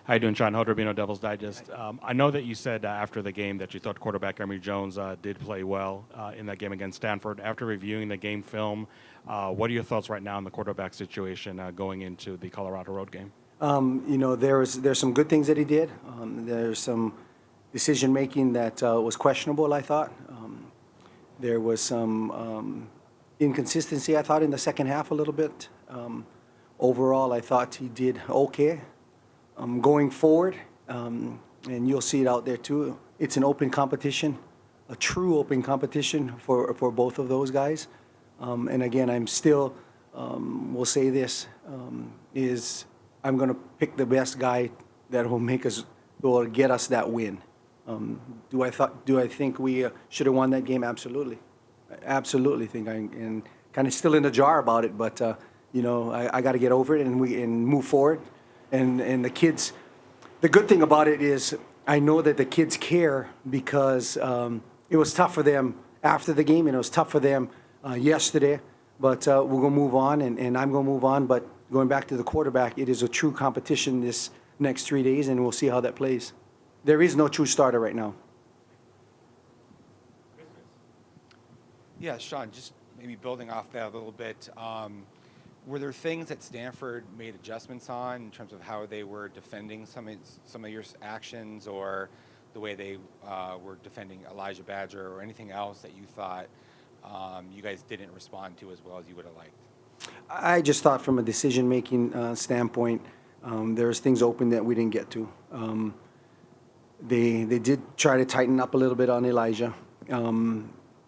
How you doing, Shaun? Hoder, Devils Digest. I know that you said after the game that you thought quarterback Emory Jones did play well in that game against Stanford. After reviewing the game film, what are your thoughts right now on the quarterback situation going into the Colorado road game? There's some good things that he did. There's some decision making that was questionable, I thought. There was some inconsistency, I thought, in the second half a little bit. Overall, I thought he did okay. Going forward, and you'll see it out there too, it's an open competition, a true open competition for both of those guys. And again, I'm still, will say this, is I'm going to pick the best guy that will get us that win. Do I think we should have won that game? Absolutely. I absolutely think and kind of still in the jar about it, but I got to get over it and move forward. And the kids, the good thing about it is I know that the kids care because it was tough for them after the game and it was tough for them yesterday. But we're going to move on and I'm going to move on. But going back to the quarterback, it is a true competition this next 3 days and we'll see how that plays. There is no true starter right now. Yeah, Shaun, just maybe building off that a little bit. Were there things that Stanford made adjustments on in terms of how they were defending some of your actions or the way they were defending Elijah Badger or anything else that you thought you guys didn't respond to as well as you would have liked? I just thought from a decision-making standpoint, there's things open that we didn't get to. They did try to tighten up a little bit on Elijah.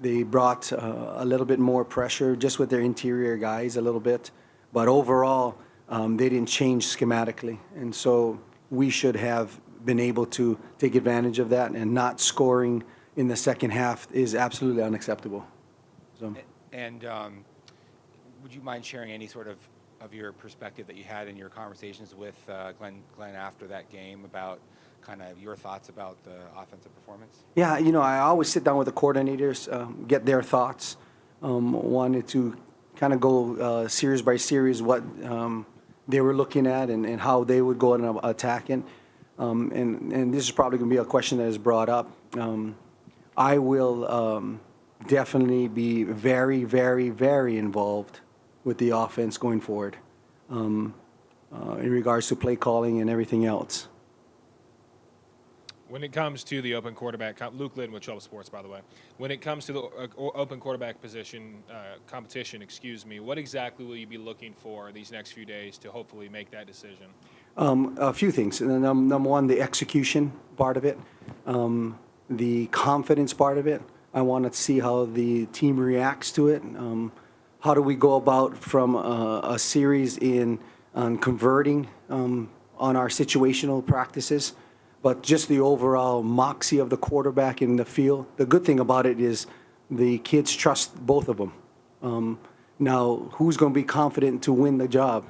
They brought a little bit more pressure just with their interior guys a little bit. But overall, they didn't change schematically. And so we should have been able to take advantage of that, and not scoring in the second half is absolutely unacceptable. So. And would you mind sharing any sort of your perspective that you had in your conversations with Glenn after that game about kind of your thoughts about the offensive performance? Yeah, I always sit down with the coordinators, get their thoughts. Wanted to kind of go series by series what they were looking at and how they would go and attack it. And this is probably going to be a question that is brought up. I will definitely be very, very, very involved with the offense going forward in regards to play calling and everything else. When it comes to the open quarterback, Luke Lynn with Trouble Sports, by the way. When it comes to the open quarterback position competition, what exactly will you be looking for these next few days to hopefully make that decision? A few things. Number one, the execution part of it, the confidence part of it. I want to see how the team reacts to it. How do we go about from a series on converting on our situational practices? But just the overall moxie of the quarterback in the field. The good thing about it is the kids trust both of them. Now, who's going to be confident to win the job?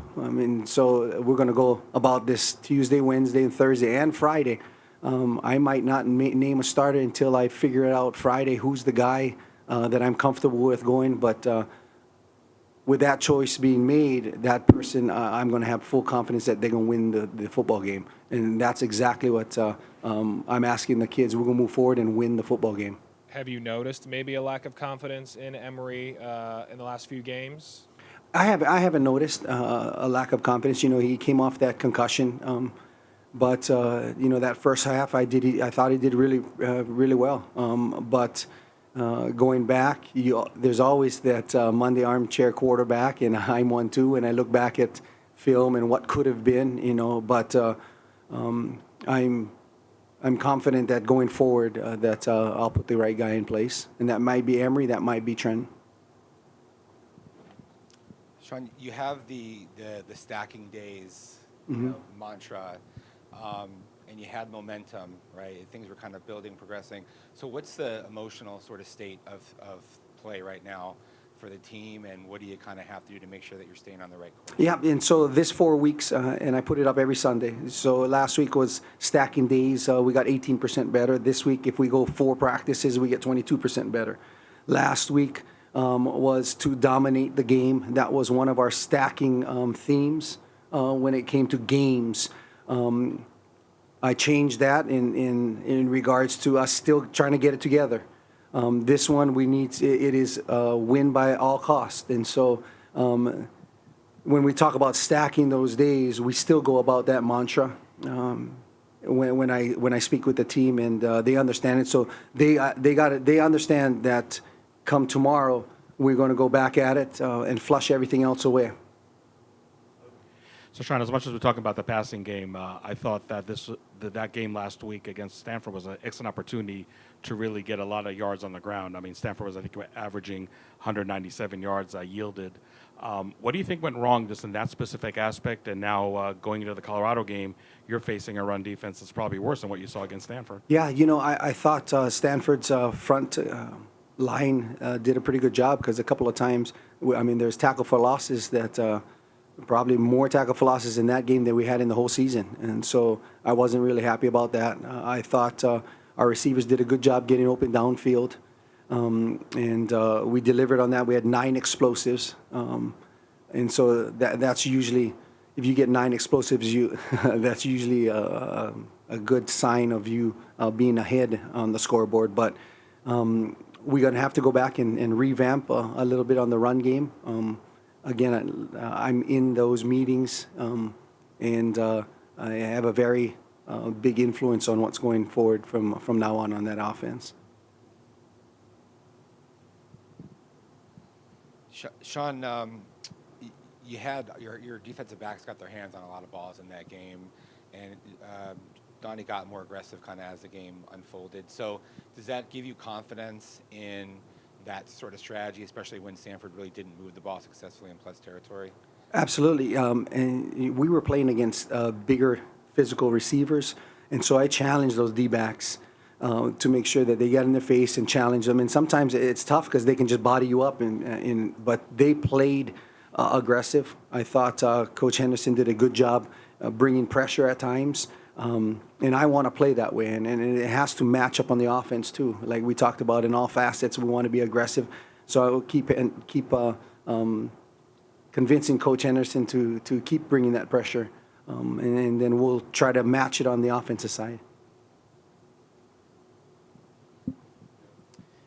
So we're going to go about this Tuesday, Wednesday, and Thursday, and Friday. I might not name a starter until I figure it out Friday who's the guy that I'm comfortable with going. But with that choice being made, that person, I'm going to have full confidence that they're going to win the football game. And that's exactly what I'm asking the kids. We're going to move forward and win the football game. Have you noticed maybe a lack of confidence in Emory in the last few games? I haven't noticed a lack of confidence. He came off that concussion. But that first half, I thought he did really, really well. But going back, there's always that Monday armchair quarterback, and I'm one too. And I look back at film and what could have been, But I'm confident that going forward, that I'll put the right guy in place, and that might be Emory, that might be Trent. Shaun, you have the stacking days mantra. And you had momentum, right? Things were kind of building, progressing. So what's the emotional sort of state of play right now for the team, and what do you kind of have to do to make sure that you're staying on the right course? Yeah, and so this 4 weeks, and I put it up every Sunday. So last week was stacking days. We got 18% better. This week, if we go 4 practices, we get 22% better. Last week was to dominate the game. That was one of our stacking themes when it came to games. I changed that in regards to us still trying to get it together. This one, it is win by all costs. And so when we talk about stacking those days, we still go about that mantra. When I speak with the team, and they understand it, so they understand that come tomorrow we're going to go back at it and flush everything else away. So, Shaun, as much as we're talking about the passing game, I thought that that game last week against Stanford was an excellent opportunity to really get a lot of yards on the ground. I mean, Stanford was, I think, averaging 197 yards yielded. What do you think went wrong just in that specific aspect? And now going into the Colorado game, you're facing a run defense that's probably worse than what you saw against Stanford. Yeah, I thought Stanford's front line did a pretty good job because a couple of times, there's tackle for losses that probably more tackle for losses in that game than we had in the whole season. And so I wasn't really happy about that. I thought our receivers did a good job getting open downfield. And we delivered on that. We had 9 explosives. And so that's usually, if you get 9 explosives, that's usually a good sign of you being ahead on the scoreboard. But we're going to have to go back and revamp a little bit on the run game. Again, I'm in those meetings, and I have a very big influence on what's going forward from now on that offense. Shaun, you had your defensive backs got their hands on a lot of balls in that game, and Donnie got more aggressive kind of as the game unfolded. So does that give you confidence in that sort of strategy, especially when Stanford really didn't move the ball successfully in plus territory? Absolutely. And we were playing against bigger physical receivers, and so I challenged those D-backs to make sure that they get in their face and challenge them. And sometimes it's tough because they can just body you up, but they played aggressive. I thought Coach Henderson did a good job bringing pressure at times. And I want to play that way, and it has to match up on the offense too. Like we talked about, in all facets, we want to be aggressive. So I will keep convincing Coach Henderson to keep bringing that pressure, and then we'll try to match it on the offensive side.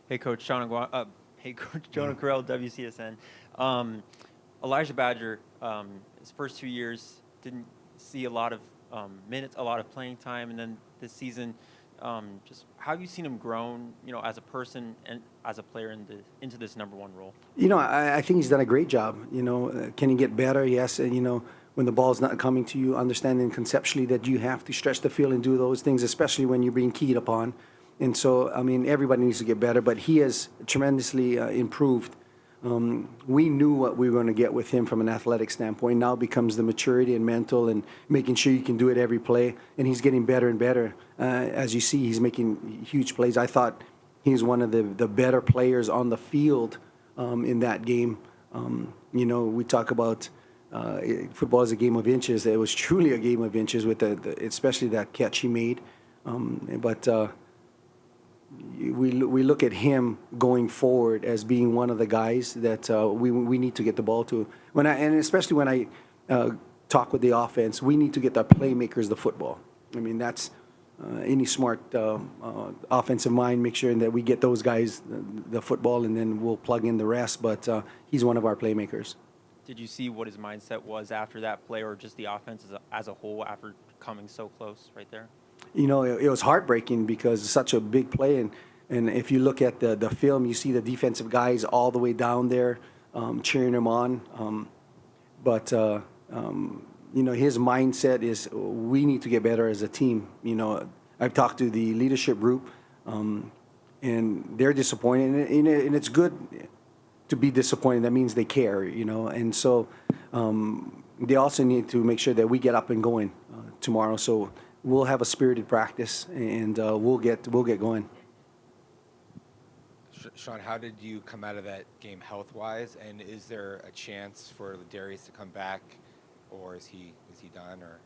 Hey, Coach Shaun Aguano. Hey, Coach Jonah Carell, WCSN. Elijah Badger, his first 2 years didn't see a lot of minutes, a lot of playing time, and then this season, just how have you seen him grown, as a person and as a player into this number 1 role? I think he's done a great job. Can he get better? Yes. And when the ball's not coming to you, understanding conceptually that you have to stretch the field and do those things, especially when you're being keyed upon. And so, everybody needs to get better, but he has tremendously improved. We knew what we were going to get with him from an athletic standpoint. Now becomes the maturity and mental and making sure you can do it every play. And he's getting better and better. As you see, he's making huge plays. I thought he's one of the better players on the field in that game. We talk about football is a game of inches. It was truly a game of inches with especially that catch he made. But we look at him going forward as being one of the guys that we need to get the ball to. And especially when I talk with the offense, we need to get our playmakers the football. That's any smart offensive mind, make sure that we get those guys the football, and then we'll plug in the rest. But he's one of our playmakers. Did you see what his mindset was after that play, or just the offense as a whole after coming so close right there? It was heartbreaking because it's such a big play, and if you look at the film, you see the defensive guys all the way down there cheering him on. But his mindset is we need to get better as a team. I've talked to the leadership group, and they're disappointed, and it's good to be disappointed. That means they care, and so they also need to make sure that we get up and going tomorrow. So we'll have a spirited practice, and we'll get going. Shaun, how did you come out of that game health-wise, and is there a chance for Ladarius to come back, or is he done? Or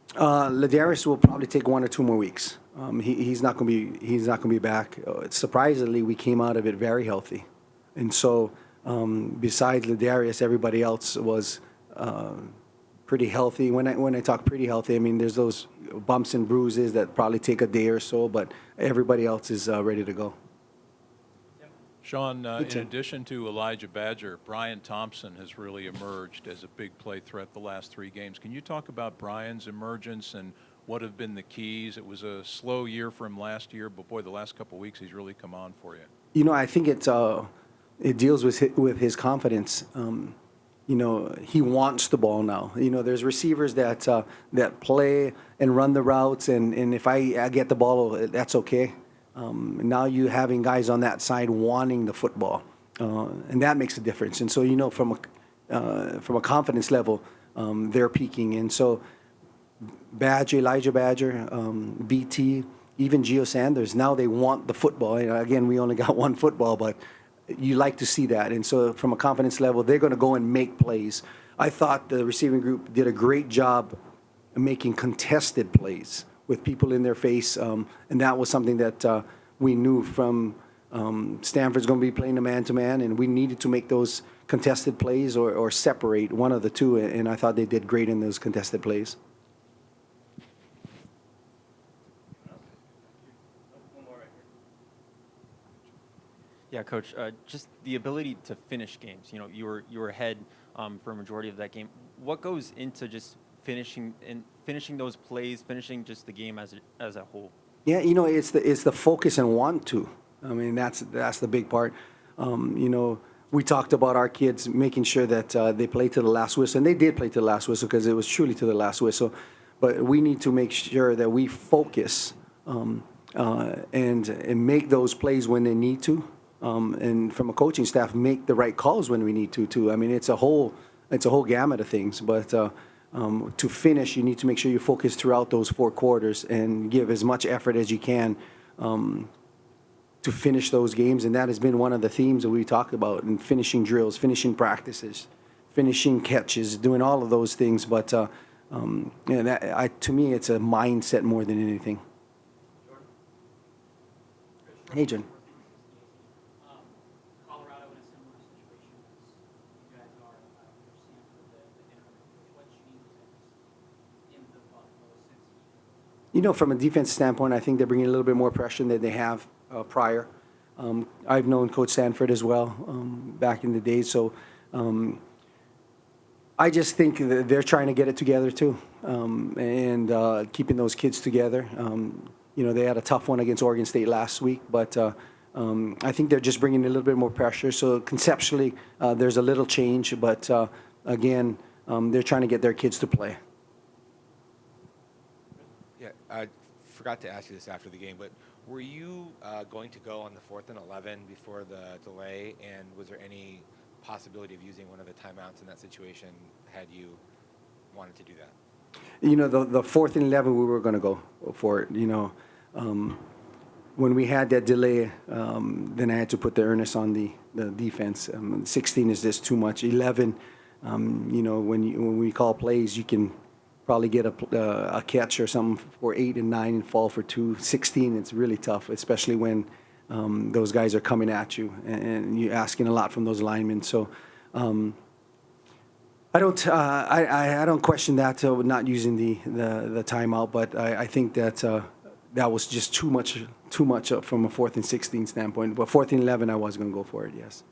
Ladarius will probably take 1 or 2 more weeks. He's not going to be back. Surprisingly, we came out of it very healthy, and so besides Ladarius, everybody else was pretty healthy. When I talk pretty healthy, I mean there's those bumps and bruises that probably take a day or so, but everybody else is ready to go. Shaun, in Tim. addition to Elijah Badger, Brian Thompson has really emerged as a big play threat the last 3 games. Can you talk about Brian's emergence and what have been the keys? It was a slow year for him last year, but boy, the last couple of weeks he's really come on for you. You know, I think it deals with his confidence. You know, he wants the ball now. You know, there's receivers that play and run the routes, and if I get the ball, that's okay. Now you having guys on that side wanting the football, and that makes a difference. And so, you know, from a confidence level, they're peaking. And so, Elijah Badger, BT, even Gio Sanders, now they want the football. You know, again, we only got one football, but you like to see that. And so from a confidence level, they're going to go and make plays. I thought the receiving group did a great job making contested plays with people in their face. And that was something that we knew from Stanford's going to be playing a man-to-man, and we needed to make those contested plays or separate one of the two. And I thought they did great in those contested plays. Yeah, Coach. Just the ability to finish games. You know, you were ahead for a majority of that game. What goes into just finishing those plays, finishing just the game as a whole? Yeah, you know, it's the focus and want to. I mean, that's the big part. You know, we talked about our kids making sure that they play to the last whistle, and they did play to the last whistle because it was truly to the last whistle. But we need to make sure that we focus and make those plays when they need to. And from a coaching staff, make the right calls when we need to too. I mean, it's a whole gamut of things. But to finish, you need to make sure you focus throughout those 4 quarters and give as much effort as you can to finish those games. And that has been one of the themes that we talked about in finishing drills, finishing practices, finishing catches, doing all of those things. But to me, it's a mindset more than anything. Hey, John. You know, from a defense standpoint, I think they're bringing a little bit more pressure than they have prior. I've known Coach Sanford as well back in the day, so I just think that they're trying to get it together too, and keeping those kids together. You know, they had a tough one against Oregon State last week, but I think they're just bringing a little bit more pressure. So conceptually, there's a little change, but again, they're trying to get their kids to play. Yeah, I forgot to ask you this after the game, but were you going to go on the 4th and 11 before the delay, and was there any possibility of using one of the timeouts in that situation had you wanted to do that? You know, the 4th and 11, we were going to go for it. You know, when we had that delay, then I had to put the earnest on the defense. 16 is just too much. 11, you know, when we call plays, you can probably get a catch or something for 8 and 9 and fall for 2. 16, it's really tough, especially when those guys are coming at you and you're asking a lot from those linemen. So I don't question that not using the timeout, but I think that that was just too much from a 4th and 16 standpoint. But 4th and 11, I was going to go for it. Yes.